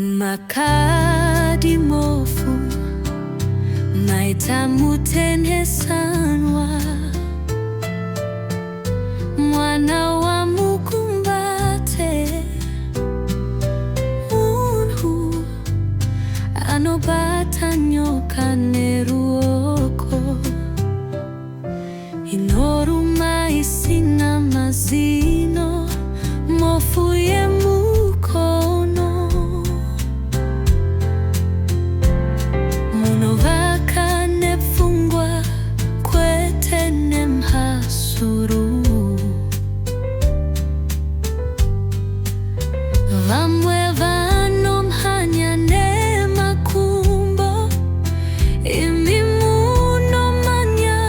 Makadii Mhofu, Maita Mutenhesanwa, Mwana waMugumbate, Munhu, anobata nyoka neRuoko, Inoruma isina mazino, Mhofu yemukono, Munovaka nepfungwa, kwete nemhasuru, Vamwe vanomhanya nemakumbo, imi munomhanya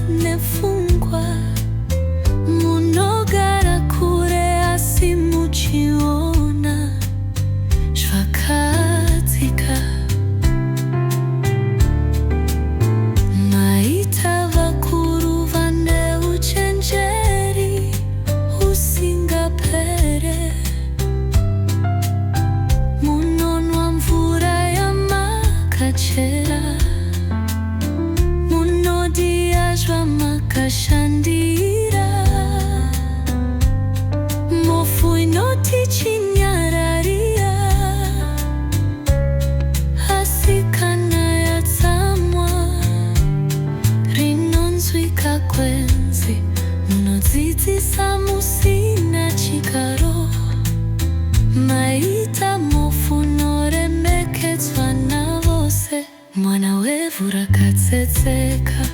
nepfungwa, Munogara kure asi muchiona zvakatsika. Maita vakuru vane uchenjeri husingapere, munonwa mvura yamakachera, munodiya zvamakashandira, Mhofu inotichinyararira, asi kana yatsamwa rinonzwika kwenzi, munodzidzisa musina chigaro. Maita Mhofu noremekedzwa navose, mwana wevhu rakatsetseka.